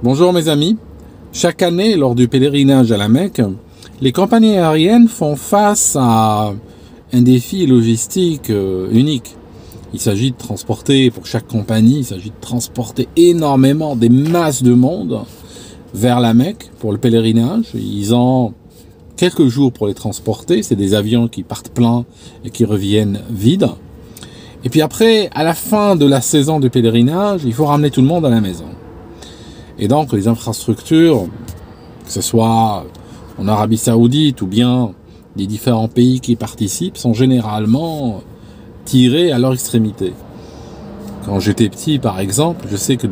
Bonjour mes amis. Chaque année, lors du pèlerinage à la Mecque, les compagnies aériennes font face à un défi logistique unique. Il s'agit de transporter, pour chaque compagnie, il s'agit de transporter énormément, des masses de monde vers la Mecque pour le pèlerinage. Ils ont quelques jours pour les transporter. C'est des avions qui partent pleins et qui reviennent vides. Et puis après, à la fin de la saison du pèlerinage, il faut ramener tout le monde à la maison. Et donc les infrastructures, que ce soit en Arabie Saoudite ou bien les différents pays qui participent, sont généralement tirées à leur extrémité. Quand j'étais petit, par exemple, je sais que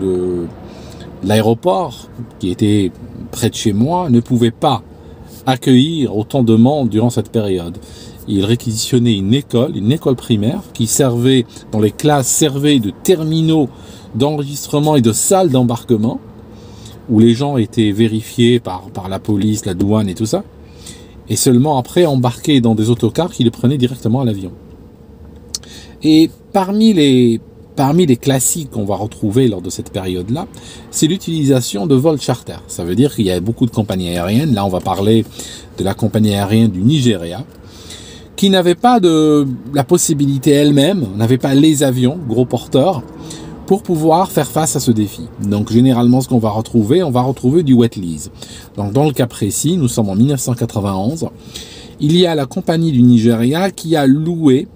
l'aéroport qui était près de chez moi ne pouvait pas accueillir autant de monde durant cette période. Il réquisitionnait une école primaire qui servait, dans les classes, servait de terminaux d'enregistrement et de salles d'embarquement, où les gens étaient vérifiés par la police, la douane et tout ça, et seulement après embarqués dans des autocars qui les prenaient directement à l'avion. Et parmi les classiques qu'on va retrouver lors de cette période-là, c'est l'utilisation de vols charter. Ça veut dire qu'il y a beaucoup de compagnies aériennes, là on va parler de la compagnie aérienne du Nigeria, qui n'avait pas la possibilité elle-même, n'avait pas les avions, gros porteurs, pour pouvoir faire face à ce défi. Donc généralement ce qu'on va retrouver, on va retrouver du wet lease. Donc dans le cas précis, nous sommes en 1991, il y a la compagnie du Nigeria qui a loué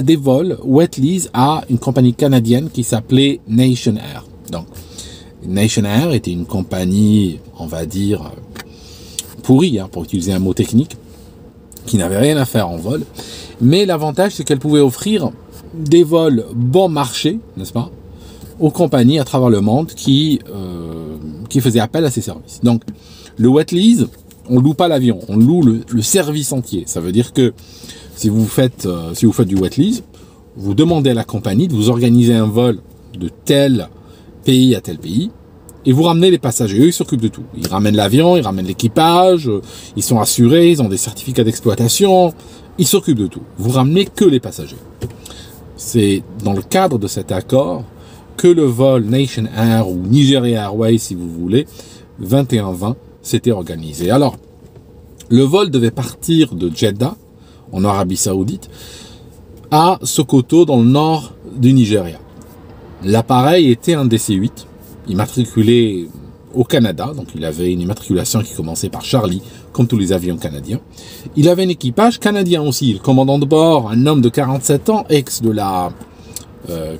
des vols wet lease à une compagnie canadienne qui s'appelait Nation Air. Donc Nation Air était une compagnie, on va dire, pourrie, pour utiliser un mot technique, qui n'avait rien à faire en vol. Mais l'avantage, c'est qu'elle pouvait offrir des vols bon marché, n'est-ce pas, aux compagnies à travers le monde qui faisaient appel à ces services. Donc, le wet lease, on loue pas l'avion, on loue le service entier. Ça veut dire que si vous faites du wet lease, vous demandez à la compagnie de vous organiser un vol de tel pays à tel pays, et vous ramenez les passagers. Eux, ils s'occupent de tout. Ils ramènent l'avion, ils ramènent l'équipage, ils sont assurés, ils ont des certificats d'exploitation, ils s'occupent de tout. Vous ramenez que les passagers. C'est dans le cadre de cet accord que le vol Nation Air ou Nigeria Airways, si vous voulez, 2120, s'était organisé. Alors, le vol devait partir de Jeddah, en Arabie Saoudite, à Sokoto, dans le nord du Nigeria. L'appareil était un DC-8, immatriculé au Canada, donc il avait une immatriculation qui commençait par Charlie, comme tous les avions canadiens. Il avait un équipage canadien aussi, le commandant de bord, un homme de 47 ans, ex de la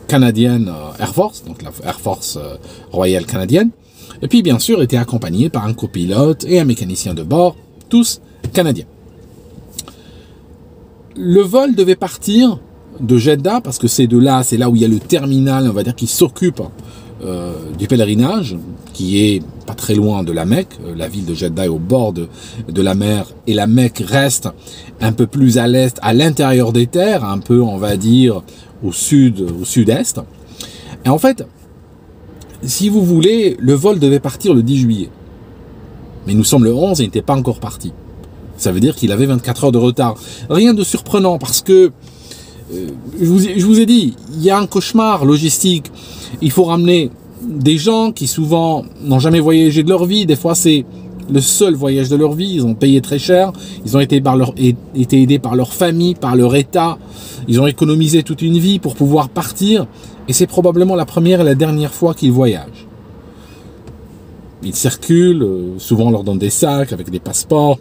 canadienne Air Force, donc la Air Force royale canadienne, et puis bien sûr était accompagné par un copilote et un mécanicien de bord, tous canadiens. Le vol devait partir de Jeddah, parce que c'est là où il y a le terminal, on va dire, qui s'occupe du pèlerinage, qui est pas très loin de la Mecque. La ville de Jeddah est au bord de la mer, et la Mecque reste un peu plus à l'est, à l'intérieur des terres, un peu, on va dire, au sud-est. Et en fait, si vous voulez, le vol devait partir le 10 juillet. Mais nous sommes le 11 et il n'était pas encore parti. Ça veut dire qu'il avait 24 heures de retard. Rien de surprenant, parce que, je vous ai dit, il y a un cauchemar logistique. Il faut ramener des gens qui souvent n'ont jamais voyagé de leur vie. Des fois, c'est le seul voyage de leur vie. Ils ont payé très cher. Ils ont été aidés par leur famille, par leur état. Ils ont économisé toute une vie pour pouvoir partir. Et c'est probablement la première et la dernière fois qu'ils voyagent. Ils circulent. Souvent, on leur donne des sacs avec des passeports,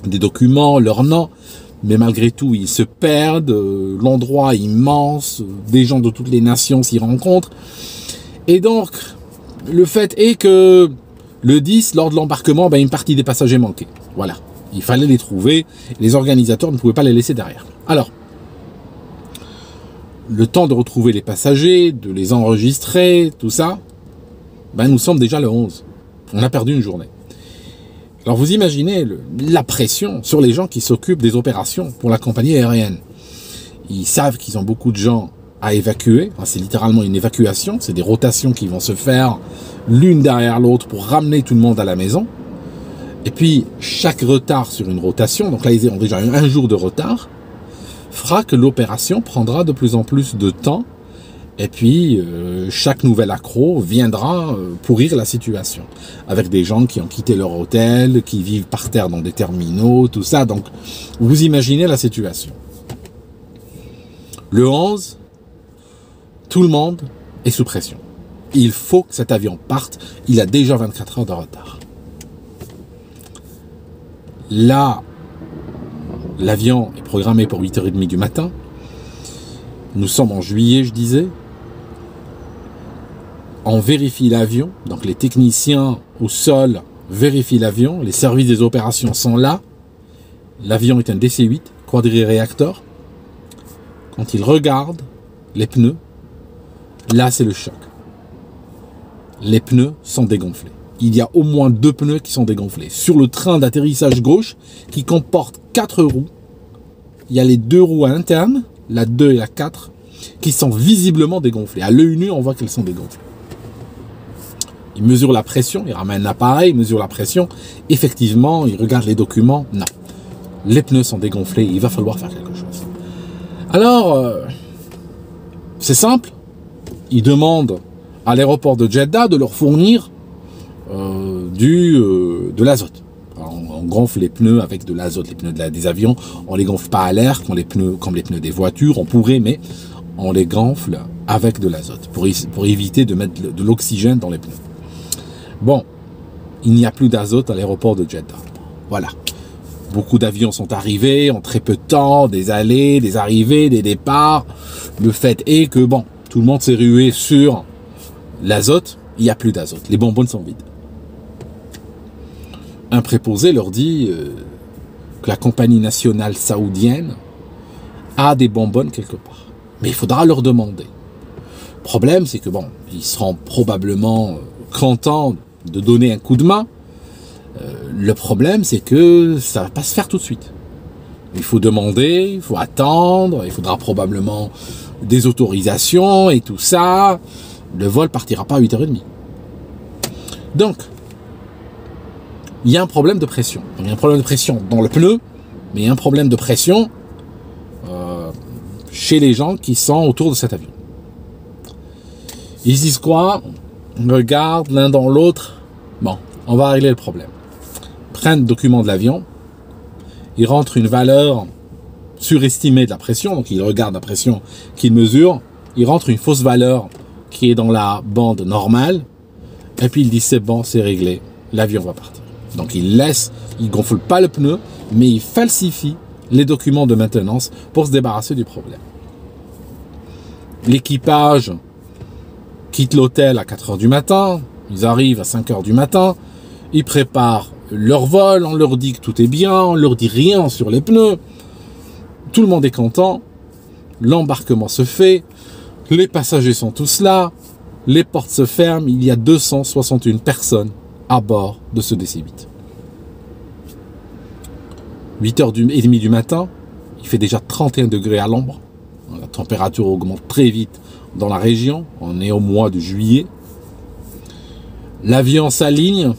des documents, leur nom. Mais malgré tout, ils se perdent. L'endroit est immense. Des gens de toutes les nations s'y rencontrent. Et donc, le fait est que le 10, lors de l'embarquement, une partie des passagers manquait. Voilà. Il fallait les trouver. Les organisateurs ne pouvaient pas les laisser derrière. Alors, le temps de retrouver les passagers, de les enregistrer, tout ça, nous sommes déjà le 11. On a perdu une journée. Alors vous imaginez la pression sur les gens qui s'occupent des opérations pour la compagnie aérienne. Ils savent qu'ils ont beaucoup de gens à évacuer. C'est littéralement une évacuation. C'est des rotations qui vont se faire l'une derrière l'autre pour ramener tout le monde à la maison. Et puis chaque retard sur une rotation, donc là ils ont déjà un jour de retard, fera que l'opération prendra de plus en plus de temps Et puis, chaque nouvel accro viendra pourrir la situation. Avec des gens qui ont quitté leur hôtel, qui vivent par terre dans des terminaux, tout ça. Donc, vous imaginez la situation. Le 11, tout le monde est sous pression. Il faut que cet avion parte. Il a déjà 24 heures de retard. Là, l'avion est programmé pour 8h30 du matin. Nous sommes en juillet, je disais. On vérifie l'avion. Donc les techniciens au sol vérifient l'avion. Les services des opérations sont là. L'avion est un DC-8, quadri-réacteur. Quand ils regardent les pneus, là c'est le choc. Les pneus sont dégonflés. Il y a au moins 2 pneus qui sont dégonflés. Sur le train d'atterrissage gauche, qui comporte 4 roues, il y a les 2 roues à l'interne, la 2 et la 4, qui sont visiblement dégonflées. À l'œil nu, on voit qu'elles sont dégonflées. Il mesure la pression, il ramène l'appareil, il mesure la pression. Effectivement, il regarde les documents. Non, les pneus sont dégonflés, il va falloir faire quelque chose. Alors, c'est simple. Il demande à l'aéroport de Jeddah de leur fournir de l'azote. On gonfle les pneus avec de l'azote, les pneus des avions. On les gonfle pas à l'air comme les pneus des voitures. On pourrait, mais on les gonfle avec de l'azote pour éviter de mettre de l'oxygène dans les pneus. Bon, il n'y a plus d'azote à l'aéroport de Jeddah. Voilà. Beaucoup d'avions sont arrivés en très peu de temps, des allées, des arrivées, des départs. Le fait est que, bon, tout le monde s'est rué sur l'azote. Il n'y a plus d'azote. Les bonbonnes sont vides. Un préposé leur dit que la compagnie nationale saoudienne a des bonbonnes quelque part. Mais il faudra leur demander. Le problème, c'est que, bon, ils seront probablement contents de donner un coup de main. Le problème, c'est que ça ne va pas se faire tout de suite. Il faut demander, il faut attendre, il faudra probablement des autorisations et tout ça. Le vol partira pas à 8h30. Donc, il y a un problème de pression. Il y a un problème de pression dans le pneu, mais il y a un problème de pression chez les gens qui sont autour de cet avion. Ils disent quoi? On regarde l'un dans l'autre. Bon, on va régler le problème. Prennent le document de l'avion. Ils rentrent une valeur surestimée de la pression. Donc, ils regardent la pression qu'ils mesurent. Ils rentrent une fausse valeur qui est dans la bande normale. Et puis, ils disent, c'est bon, c'est réglé. L'avion va partir. Donc, ils gonflent pas le pneu, mais ils falsifient les documents de maintenance pour se débarrasser du problème. L'équipage quitte l'hôtel à 4h du matin. Ils arrivent à 5h du matin. Ils préparent leur vol. On leur dit que tout est bien. On leur dit rien sur les pneus. Tout le monde est content. L'embarquement se fait. Les passagers sont tous là. Les portes se ferment. Il y a 261 personnes à bord de ce DC-8. 8h30 du matin, il fait déjà 31 degrés à l'ombre. La température augmente très vite dans la région. On est au mois de juillet. L'avion s'aligne.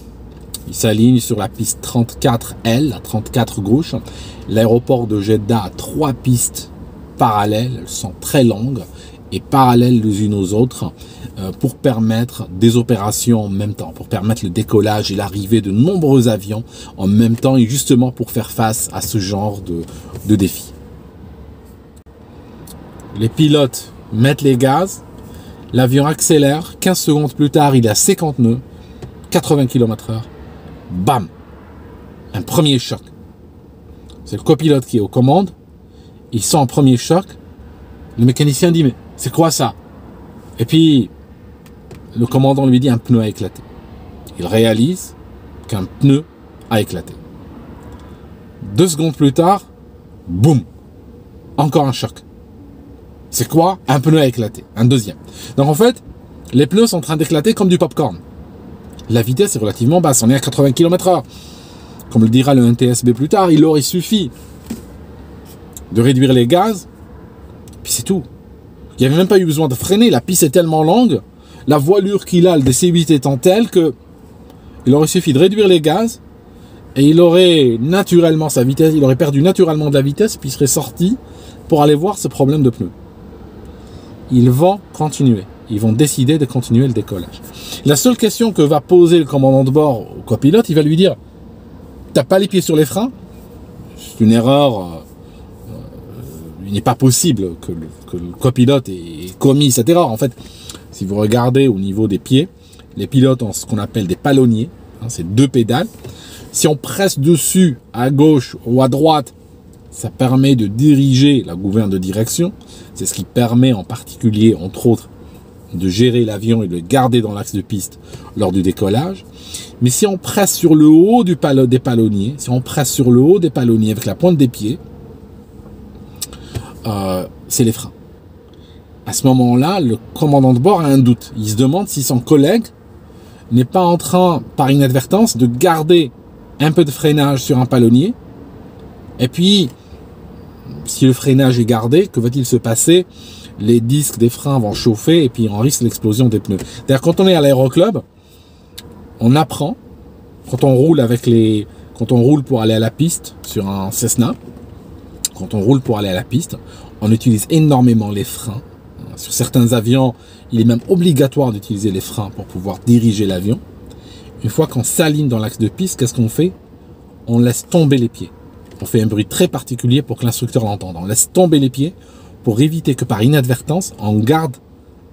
Il s'aligne sur la piste 34L, la 34 gauche. L'aéroport de Jeddah a 3 pistes parallèles. Elles sont très longues et parallèles les unes aux autres pour permettre des opérations en même temps, pour permettre le décollage et l'arrivée de nombreux avions en même temps et justement pour faire face à ce genre de défi. Les pilotes mettent les gaz, l'avion accélère, 15 secondes plus tard, il est à 50 nœuds, 80 km/h, bam, un premier choc. C'est le copilote qui est aux commandes, il sent un premier choc, le mécanicien dit, mais c'est quoi ça? Et puis, le commandant lui dit, un pneu a éclaté. Il réalise qu'un pneu a éclaté. 2 secondes plus tard, boum, encore un choc. C'est quoi? Un pneu a éclaté. Un deuxième. Donc en fait, les pneus sont en train d'éclater comme du popcorn. La vitesse est relativement basse. On est à 80 km/h. Comme le dira le NTSB plus tard, il aurait suffi de réduire les gaz. Puis c'est tout. Il n'y avait même pas eu besoin de freiner. La piste est tellement longue. La voilure qu'il a, le DC-8 étant telle que il aurait suffi de réduire les gaz. Et il aurait naturellement sa vitesse. Il aurait perdu naturellement de la vitesse. Puis il serait sorti pour aller voir ce problème de pneus. ils vont continuer. Ils vont décider de continuer le décollage. La seule question que va poser le commandant de bord au copilote, il va lui dire « T'as pas les pieds sur les freins ?» C'est une erreur. Il n'est pas possible que le copilote ait commis cette erreur. En fait, si vous regardez au niveau des pieds, les pilotes ont ce qu'on appelle des palonniers. Hein, c'est 2 pédales. Si on presse dessus, à gauche ou à droite, ça permet de diriger la gouverne de direction. C'est ce qui permet en particulier, entre autres, de gérer l'avion et de le garder dans l'axe de piste lors du décollage. Mais si on presse sur le haut des palonniers, si on presse sur le haut des palonniers avec la pointe des pieds, c'est les freins. À ce moment-là, le commandant de bord a un doute. Il se demande si son collègue n'est pas en train, par inadvertance, de garder un peu de freinage sur un palonnier. Et puis, si le freinage est gardé, que va-t-il se passer? Les disques des freins vont chauffer et puis on risque l'explosion des pneus. D'ailleurs, quand on est à l'aéroclub, on apprend, quand on roule pour aller à la piste sur un Cessna, quand on roule pour aller à la piste, on utilise énormément les freins. Sur certains avions, il est même obligatoire d'utiliser les freins pour pouvoir diriger l'avion. Une fois qu'on s'aligne dans l'axe de piste, qu'est-ce qu'on fait? On laisse tomber les pieds. On fait un bruit très particulier pour que l'instructeur l'entende. On laisse tomber les pieds pour éviter que par inadvertance, on garde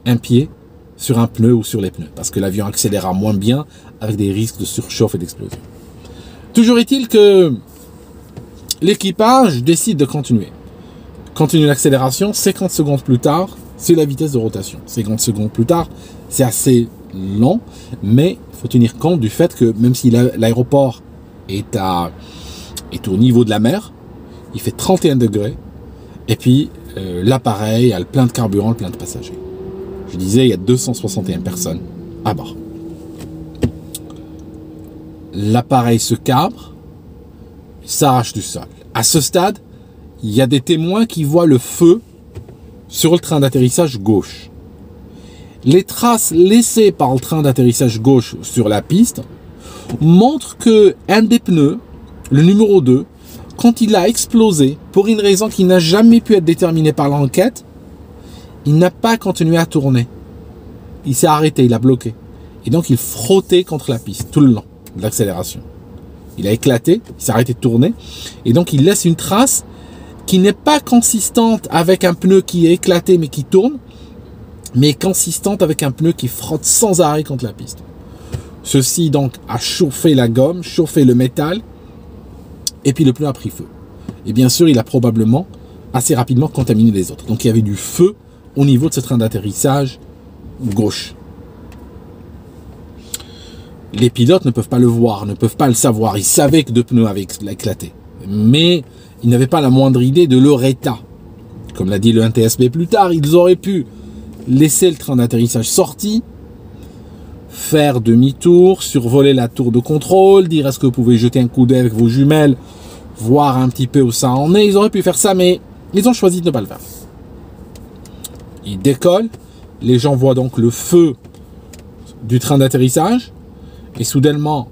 un pied sur un pneu ou sur les pneus. Parce que l'avion accélérera moins bien avec des risques de surchauffe et d'explosion. Toujours est-il que l'équipage décide de continuer. Continue l'accélération, 50 secondes plus tard, c'est la vitesse de rotation. 50 secondes plus tard, c'est assez long, mais il faut tenir compte du fait que même si l'aéroport est au niveau de la mer, il fait 31 degrés, et puis l'appareil a le plein de carburant, le plein de passagers. Je disais, il y a 261 personnes à bord. L'appareil se cabre, s'arrache du sol. À ce stade, il y a des témoins qui voient le feu sur le train d'atterrissage gauche. Les traces laissées par le train d'atterrissage gauche sur la piste montrent que un des pneus, le numéro 2, quand il a explosé, pour une raison qui n'a jamais pu être déterminée par l'enquête, il n'a pas continué à tourner. Il s'est arrêté, il a bloqué. Et donc il frottait contre la piste tout le long de l'accélération. Il a éclaté, il s'est arrêté de tourner. Et donc il laisse une trace qui n'est pas consistante avec un pneu qui est éclaté mais qui tourne, mais consistante avec un pneu qui frotte sans arrêt contre la piste. Ceci donc a chauffé la gomme, chauffé le métal, et puis le pneu a pris feu. Et bien sûr, il a probablement assez rapidement contaminé les autres. Donc il y avait du feu au niveau de ce train d'atterrissage gauche. Les pilotes ne peuvent pas le voir, ne peuvent pas le savoir. Ils savaient que 2 pneus avaient éclaté. Mais ils n'avaient pas la moindre idée de leur état. Comme l'a dit le NTSB plus tard, ils auraient pu laisser le train d'atterrissage sorti, faire demi-tour, survoler la tour de contrôle, dire est-ce que vous pouvez jeter un coup d'œil avec vos jumelles, voir un petit peu où ça en est. Ils auraient pu faire ça, mais ils ont choisi de ne pas le faire. Ils décollent, les gens voient donc le feu du train d'atterrissage, et soudainement,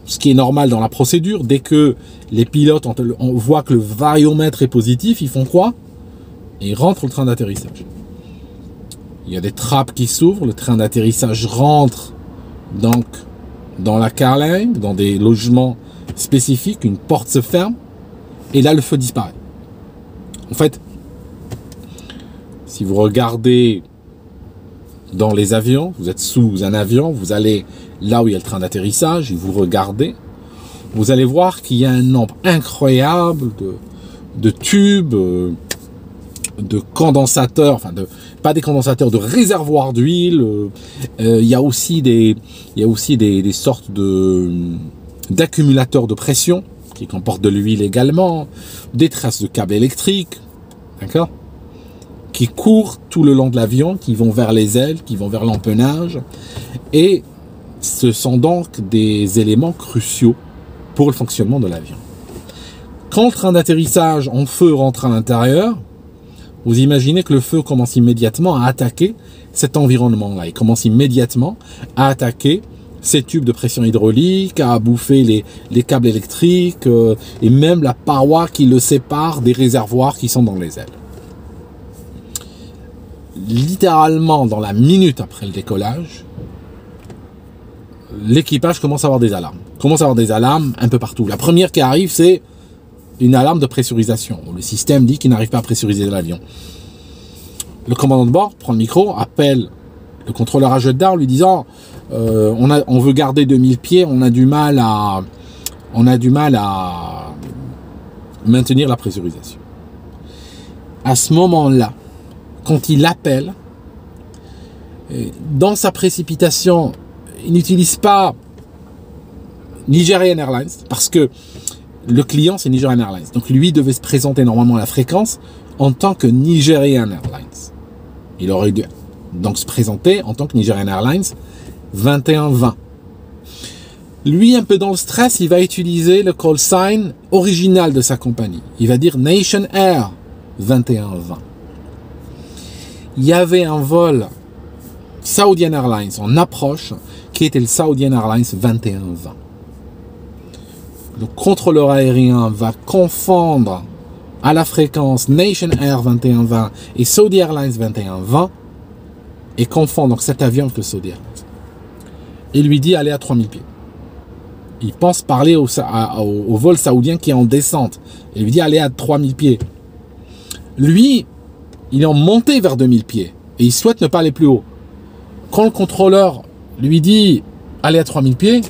ce qui est normal dans la procédure, dès que les pilotes on voit que le variomètre est positif, ils font quoi? Ils rentrent au train d'atterrissage. Il y a des trappes qui s'ouvrent, le train d'atterrissage rentre donc dans la carlingue, dans des logements spécifiques, une porte se ferme, et là le feu disparaît. En fait, si vous regardez dans les avions, vous êtes sous un avion, vous allez là où il y a le train d'atterrissage et vous regardez, vous allez voir qu'il y a un nombre incroyable de tubes, de condensateurs, enfin pas des condensateurs, de réservoirs d'huile. Il y a aussi des sortes d'accumulateurs de pression qui comportent de l'huile également, des traces de câbles électriques, d'accord, qui courent tout le long de l'avion, qui vont vers les ailes, qui vont vers l'empennage. Et ce sont donc des éléments cruciaux pour le fonctionnement de l'avion. Quand le train d'atterrissage en feu rentre à l'intérieur, vous imaginez que le feu commence immédiatement à attaquer cet environnement-là. Il commence immédiatement à attaquer ces tubes de pression hydraulique, à bouffer les câbles électriques et même la paroi qui le sépare des réservoirs qui sont dans les ailes. littéralement dans la minute après le décollage, l'équipage commence à avoir des alarmes. Commence à avoir des alarmes un peu partout. La première qui arrive, c'est une alarme de pressurisation. Le système dit qu'il n'arrive pas à pressuriser l'avion. Le commandant de bord prend le micro, appelle le contrôleur à jet d'art, lui disant on veut garder 2000 pieds, on a du mal à maintenir la pressurisation. À ce moment-là, quand il appelle, dans sa précipitation, il n'utilise pas Nigerian Airlines parce que le client c'est Nigerian Airlines. Donc lui devait se présenter normalement à la fréquence en tant que Nigerian Airlines. Il aurait dû donc se présenter en tant que Nigerian Airlines 2120. Lui, un peu dans le stress, il va utiliser le call sign original de sa compagnie. Il va dire Nation Air 2120. Il y avait un vol Saudian Airlines en approche qui était le Saudian Airlines 2120. Le contrôleur aérien va confondre à la fréquence Nation Air 2120 et Saudi Airlines 2120 et confond donc cet avion avec le Saudi Airlines. Il lui dit allez à 3000 pieds. Il pense parler au vol saoudien qui est en descente. Il lui dit allez à 3000 pieds. Lui, il est en montée vers 2000 pieds et il souhaite ne pas aller plus haut. Quand le contrôleur lui dit allez à 3000 pieds,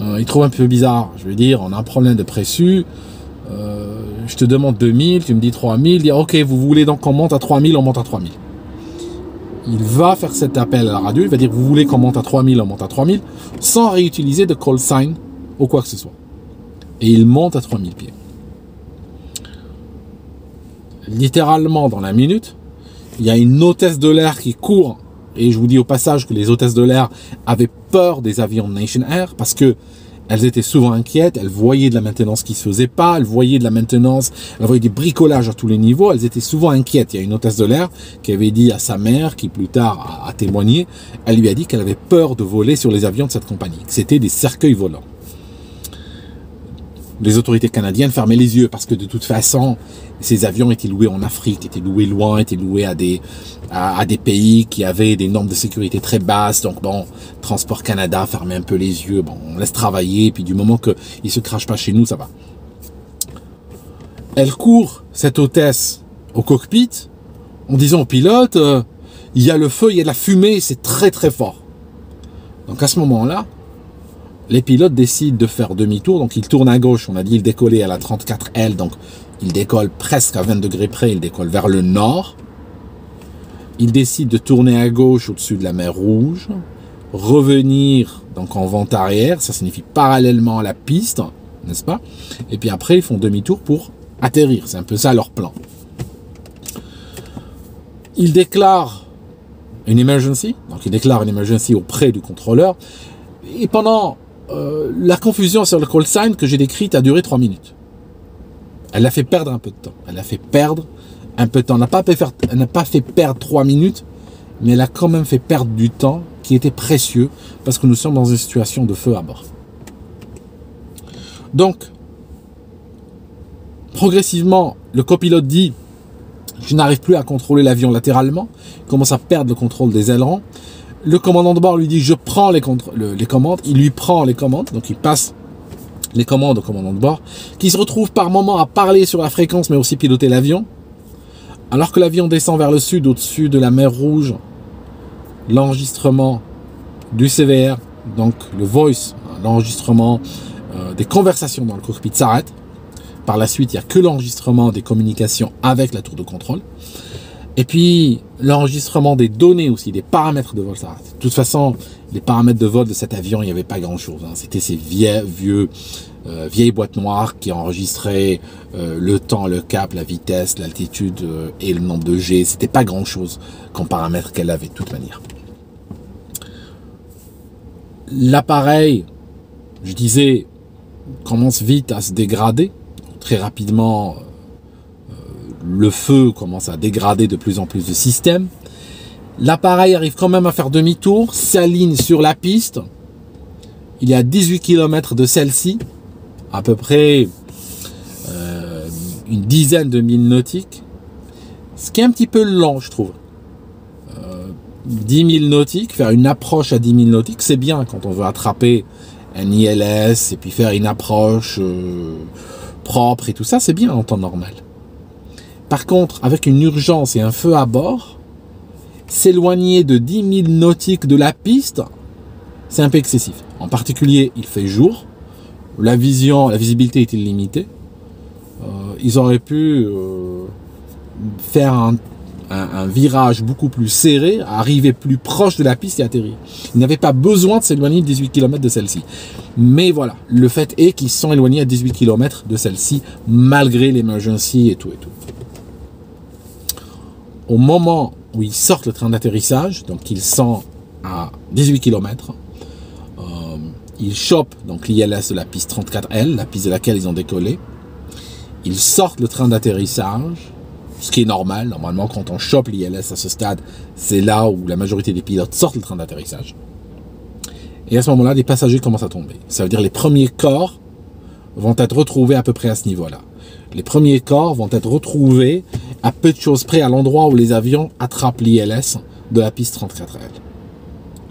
il trouve un peu bizarre. Je veux dire, on a un problème de pressu. Je te demande 2000, tu me dis 3000. Il dit ok, vous voulez donc qu'on monte à 3000, on monte à 3000. Il va faire cet appel à la radio, il va dire vous voulez qu'on monte à 3000, on monte à 3000, sans réutiliser de call sign ou quoi que ce soit. Et il monte à 3000 pieds. Littéralement dans la minute, il y a une hôtesse de l'air qui court, et je vous dis au passage que les hôtesses de l'air avaient peur des avions Nation Air parce que elles étaient souvent inquiètes, elles voyaient de la maintenance qui se faisait pas, elles voyaient de la maintenance, elles voyaient des bricolages à tous les niveaux, elles étaient souvent inquiètes. Il y a une hôtesse de l'air qui avait dit à sa mère, qui plus tard a témoigné, elle lui a dit qu'elle avait peur de voler sur les avions de cette compagnie, que c'était des cercueils volants. Les autorités canadiennes fermaient les yeux parce que de toute façon, ces avions étaient loués en Afrique, étaient loués loin, étaient loués à des pays qui avaient des normes de sécurité très basses. Donc bon, Transport Canada fermait un peu les yeux. Bon, on laisse travailler, et puis du moment qu'ils se crachent pas chez nous, ça va. Elle court, cette hôtesse, au cockpit, en disant au pilote, il y a le feu, il y a de la fumée, c'est très très fort. Donc à ce moment-là, les pilotes décident de faire demi-tour, donc ils tournent à gauche. On a dit il décollait à la 34L, donc il décolle presque à 20 degrés près, il décolle vers le nord. Il décide de tourner à gauche au-dessus de la mer Rouge, revenir donc en vente arrière, ça signifie parallèlement à la piste, n'est-ce pas? Et puis après ils font demi-tour pour atterrir, c'est un peu ça leur plan. Ils déclarent une emergency, donc ils déclarent une emergency auprès du contrôleur, et pendant la confusion sur le call sign que j'ai décrite a duré 3 minutes. Elle a fait perdre un peu de temps. Elle a fait perdre un peu de temps. Elle n'a pas fait perdre 3 minutes, mais elle a quand même fait perdre du temps qui était précieux parce que nous sommes dans une situation de feu à bord. Donc, progressivement, le copilote dit « Je n'arrive plus à contrôler l'avion latéralement », il commence à perdre le contrôle des ailerons. Le commandant de bord lui dit « Je prends les commandes ». Il lui prend les commandes, donc il passe les commandes au commandant de bord, qui se retrouve par moment à parler sur la fréquence, mais aussi piloter l'avion. Alors que l'avion descend vers le sud, au-dessus de la mer Rouge, l'enregistrement du CVR, donc le voice, l'enregistrement des conversations dans le cockpit s'arrête. Par la suite, il n'y a que l'enregistrement des communications avec la tour de contrôle. Et puis, l'enregistrement des données aussi, des paramètres de vol s'arrête. De toute façon, les paramètres de vol de cet avion, il n'y avait pas grand-chose. Hein. C'était ces vieilles boîtes noires qui enregistraient le temps, le cap, la vitesse, l'altitude et le nombre de G. C'était pas grand-chose comme paramètre qu'elle avait de toute manière. L'appareil, je disais, commence vite à se dégrader. Très rapidement, le feu commence à dégrader de plus en plus de systèmes. L'appareil arrive quand même à faire demi-tour, s'aligne sur la piste. Il y a 18 km de celle-ci, à peu près une dizaine de milles nautiques. Ce qui est un petit peu lent, je trouve. 10 000 nautiques, faire une approche à 10 000 nautiques, c'est bien quand on veut attraper un ILS et puis faire une approche propre et tout ça, c'est bien en temps normal. Par contre, avec une urgence et un feu à bord, s'éloigner de 10 000 nautiques de la piste, c'est un peu excessif. En particulier, il fait jour, la visibilité est illimitée. Ils auraient pu faire un virage beaucoup plus serré, arriver plus proche de la piste et atterrir. Ils n'avaient pas besoin de s'éloigner de 18 km de celle-ci. Mais voilà, le fait est qu'ils sont éloignés à 18 km de celle-ci, malgré l'emergency et tout et tout. Au moment où ils sortent le train d'atterrissage, donc ils sont à 18 km, ils chopent donc l'ILS de la piste 34L, la piste de laquelle ils ont décollé. Ils sortent le train d'atterrissage, ce qui est normal. Normalement, quand on chope l'ILS à ce stade, c'est là où la majorité des pilotes sortent le train d'atterrissage. Et à ce moment-là, des passagers commencent à tomber. Ça veut dire les premiers corps vont être retrouvés à peu près à ce niveau-là. Les premiers corps vont être retrouvés à peu de choses près à l'endroit où les avions attrapent l'ILS de la piste 34L.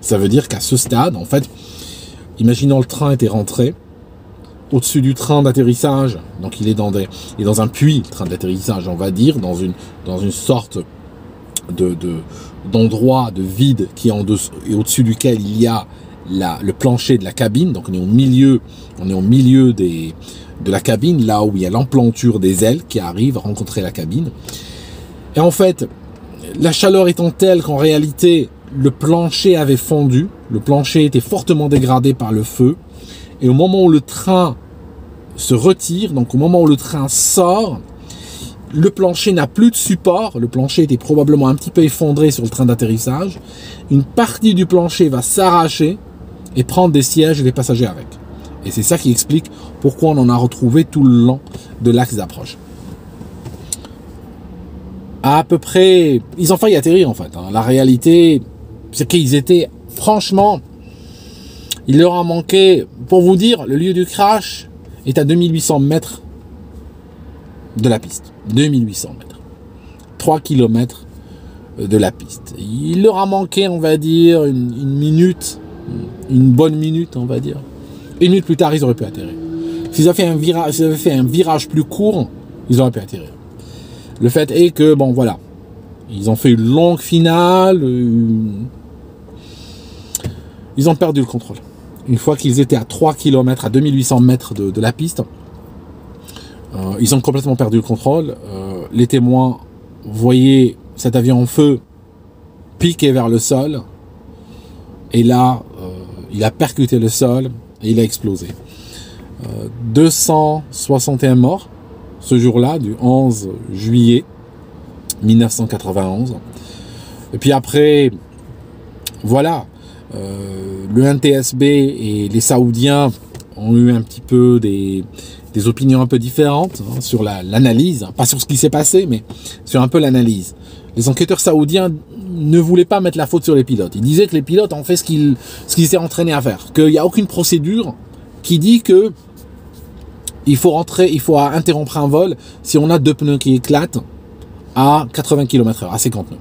Ça veut dire qu'à ce stade, en fait, imaginons le train était rentré au-dessus du train d'atterrissage, donc il est dans un puits, le train d'atterrissage, on va dire, dans une sorte d'endroit de vide qui est en dessous et au-dessus duquel il y a le plancher de la cabine. Donc on est au milieu de la cabine, là où il y a l'emplanture des ailes qui arrivent à rencontrer la cabine. Et en fait, la chaleur étant telle qu'en réalité le plancher avait fondu, le plancher était fortement dégradé par le feu. Et au moment où le train se retire, donc au moment où le train sort, le plancher n'a plus de support. Le plancher était probablement un petit peu effondré sur le train d'atterrissage. Une partie du plancher va s'arracher et prendre des sièges et des passagers avec. Et c'est ça qui explique pourquoi on en a retrouvé tout le long de l'axe d'approche. À peu près, ils ont failli atterrir en fait. La réalité, c'est qu'ils étaient, franchement, il leur a manqué, pour vous dire, le lieu du crash est à 2800 mètres de la piste. 2800 mètres. 3 km de la piste. Il leur a manqué, on va dire, une minute, une bonne minute, on va dire. Une minute plus tard, ils auraient pu atterrir. S'ils avaient fait un virage plus court, ils auraient pu atterrir. Le fait est que, bon, voilà. Ils ont fait une longue finale. Ils ont perdu le contrôle. Une fois qu'ils étaient à 3 km, à 2800 mètres de la piste, ils ont complètement perdu le contrôle. Les témoins voyaient cet avion en feu piquer vers le sol. Et là, il a percuté le sol et il a explosé. 261 morts ce jour-là, du 11 juillet 1991. Et puis après, voilà. Le NTSB et les Saoudiens ont eu un petit peu des opinions un peu différentes sur l'analyse, pas sur ce qui s'est passé, mais sur un peu l'analyse. Les enquêteurs saoudiens ne voulaient pas mettre la faute sur les pilotes. Ils disaient que les pilotes ont fait ce qu'ils étaient entraînés à faire, qu'il n'y a aucune procédure qui dit que il faut interrompre un vol si on a 2 pneus qui éclatent à 80 km/h, à 50 nœuds.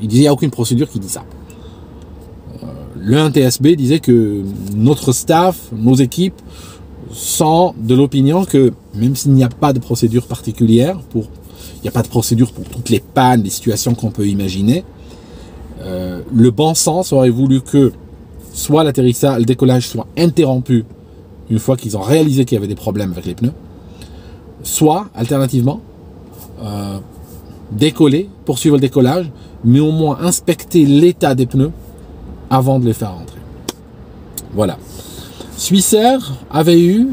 Ils disaient qu'il n'y a aucune procédure qui dit ça. Le NTSB disait que notre staff, nos équipes, sont de l'opinion que même s'il n'y a pas de procédure particulière, il n'y a pas de procédure pour toutes les pannes, les situations qu'on peut imaginer, le bon sens aurait voulu que soit le décollage soit interrompu une fois qu'ils ont réalisé qu'il y avait des problèmes avec les pneus, soit, alternativement, décoller, poursuivre le décollage, mais au moins inspecter l'état des pneus avant de les faire rentrer. Voilà. Swissair avait eu,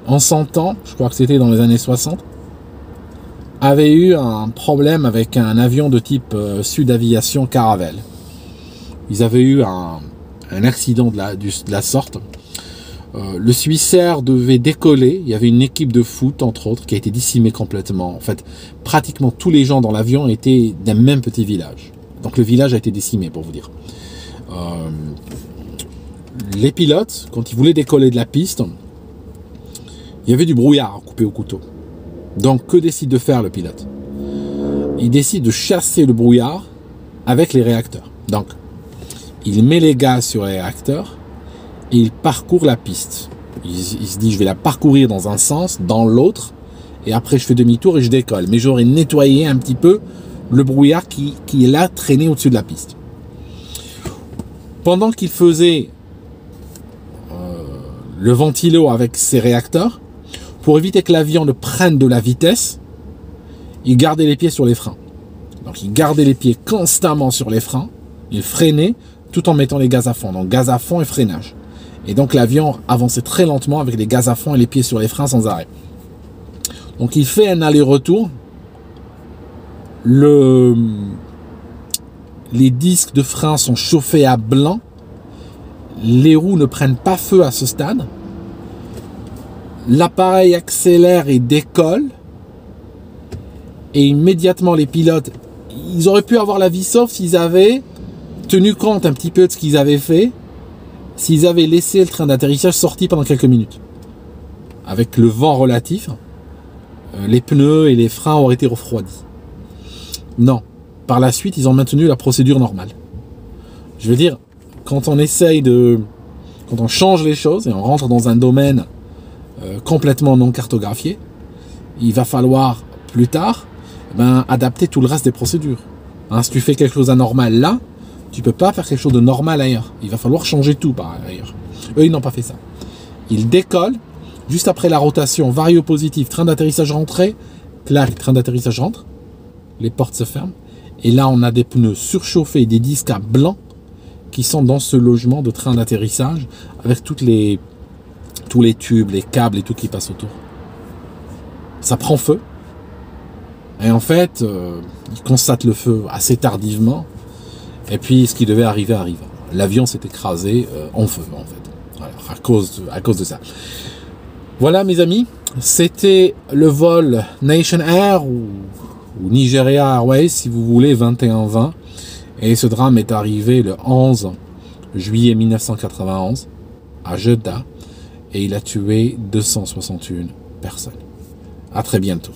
en 100 ans, je crois que c'était dans les années 60, avait eu un problème avec un avion de type Sud Aviation Caravelle. Ils avaient eu un accident de la sorte. Le Swissair devait décoller. Il y avait une équipe de foot, entre autres, qui a été décimée complètement. En fait, pratiquement tous les gens dans l'avion étaient d'un même petit village. Donc le village a été décimé, pour vous dire. Les pilotes, quand ils voulaient décoller de la piste, il y avait du brouillard coupé au couteau. Donc, que décide de faire le pilote? Il décide de chasser le brouillard avec les réacteurs. Donc, il met les gaz sur les réacteurs et il parcourt la piste. Il se dit, je vais la parcourir dans un sens, dans l'autre, et après je fais demi-tour et je décolle. Mais j'aurais nettoyé un petit peu le brouillard qui est là, traîné au-dessus de la piste. Pendant qu'il faisait le ventilo avec ses réacteurs, pour éviter que l'avion ne prenne de la vitesse, il gardait les pieds sur les freins. Donc il gardait les pieds constamment sur les freins, il freinait tout en mettant les gaz à fond. Donc gaz à fond et freinage. Et donc l'avion avançait très lentement avec les gaz à fond et les pieds sur les freins sans arrêt. Donc il fait un aller-retour. Les disques de frein sont chauffés à blanc. Les roues ne prennent pas feu à ce stade. L'appareil accélère et décolle. Et immédiatement les pilotes, ils auraient pu avoir la vie sauve s'ils avaient tenu compte un petit peu de ce qu'ils avaient fait, s'ils avaient laissé le train d'atterrissage sorti pendant quelques minutes. Avec le vent relatif, les pneus et les freins auraient été refroidis. Non. Par la suite, ils ont maintenu la procédure normale. Je veux dire, quand on essaye quand on change les choses et on rentre dans un domaine complètement non cartographié, il va falloir plus tard adapter tout le reste des procédures. Hein, si tu fais quelque chose d'anormal là, tu peux pas faire quelque chose de normal ailleurs. Il va falloir changer tout par ailleurs. Eux, ils n'ont pas fait ça. Ils décollent, juste après la rotation, variopositive, train d'atterrissage rentré, clac, train d'atterrissage rentre, les portes se ferment, et là on a des pneus surchauffés, des disques à blanc qui sont dans ce logement de train d'atterrissage avec tous les tubes, les câbles et tout qui passe autour. Ça prend feu. Et en fait, ils constatent le feu assez tardivement. Et puis, ce qui devait arriver arrive. L'avion s'est écrasé en feu, en fait. Voilà, à cause de ça. Voilà, mes amis. C'était le vol Nation Air ou Nigeria Airways, si vous voulez, 21-20. Et ce drame est arrivé le 11 juillet 1991 à Jeddah. Et il a tué 261 personnes. À très bientôt.